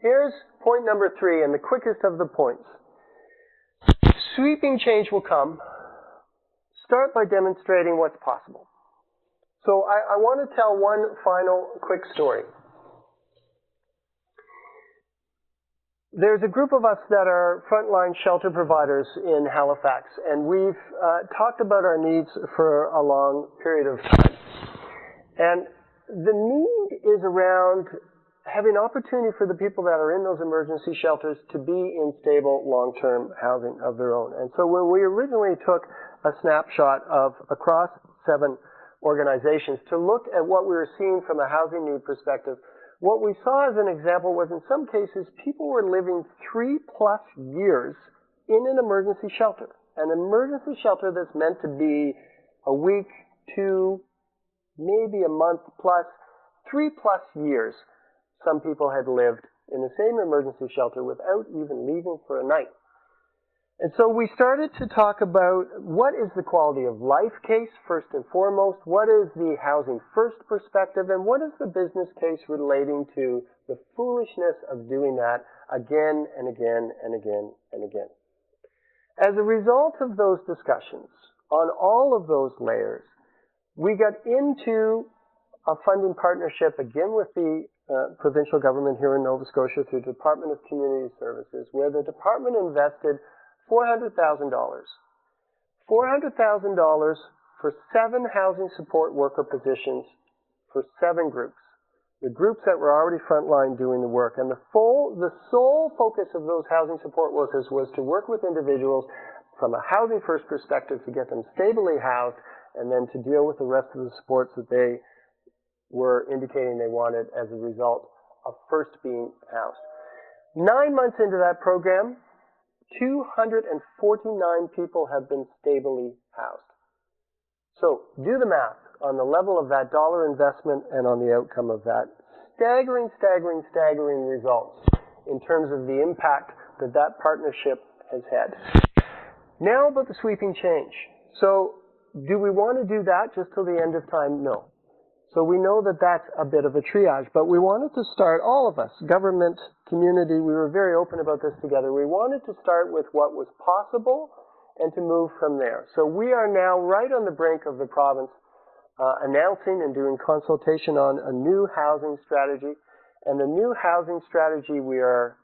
Here's point number 3, and the quickest of the points. Sweeping change will come. Start by demonstrating what's possible. So I want to tell one final quick story. There's a group of us that are frontline shelter providers in Halifax, and we've talked about our needs for a long period of time. And the need is around having opportunity for the people that are in those emergency shelters to be in stable long-term housing of their own. And so when we originally took a snapshot of across 7 organizations to look at what we were seeing from a housing need perspective, what we saw as an example was in some cases people were living 3+ years in an emergency shelter. An emergency shelter that's meant to be a week, 2, maybe a month plus, 3+ years. Some people had lived in the same emergency shelter without even leaving for a night. And so we started to talk about what is the quality of life case first and foremost, what is the housing first perspective, and what is the business case relating to the foolishness of doing that again and again and again and again. As a result of those discussions on all of those layers, we got into a funding partnership again with the provincial government here in Nova Scotia through the Department of Community Services, where the department invested $400,000. $400,000 for 7 housing support worker positions for 7 groups. The groups that were already frontline doing the work. And the sole focus of those housing support workers was to work with individuals from a housing first perspective to get them stably housed and then to deal with the rest of the supports that they were indicating they wanted as a result of first being housed. 9 months into that program, 249 people have been stably housed. So do the math on the level of that dollar investment and on the outcome of that. Staggering, staggering, staggering results in terms of the impact that that partnership has had. Now about the sweeping change. So do we want to do that just till the end of time? No. So we know that that's a bit of a triage, but we wanted to start, all of us, government, community, we were very open about this together. We wanted to start with what was possible and to move from there. So we are now right on the brink of the province announcing and doing consultation on a new housing strategy. And the new housing strategy, we are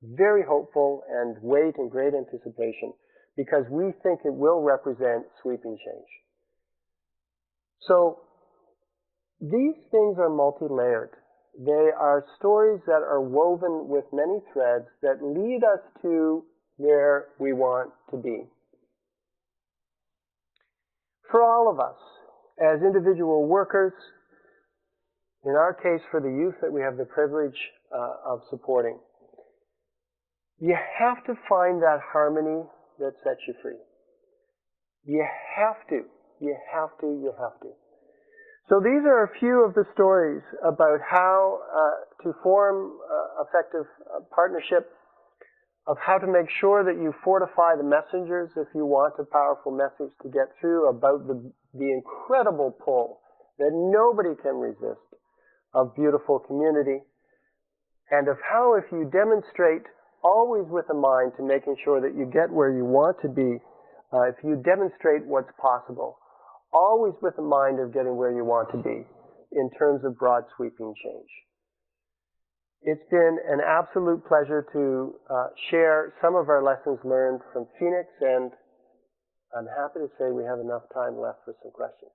very hopeful and wait in great anticipation because we think it will represent sweeping change. So these things are multi-layered. They are stories that are woven with many threads that lead us to where we want to be. For all of us, as individual workers, in our case for the youth that we have the privilege of supporting, you have to find that harmony that sets you free. You have to. You have to. You have to. So these are a few of the stories about how to form effective partnership, of how to make sure that you fortify the messengers if you want a powerful message to get through about the incredible pull that nobody can resist of beautiful community, and of how if you demonstrate always with a mind to making sure that you get where you want to be, if you demonstrate what's possible, always with a mind of getting where you want to be in terms of broad sweeping change. It's been an absolute pleasure to share some of our lessons learned from Phoenix, and I'm happy to say we have enough time left for some questions.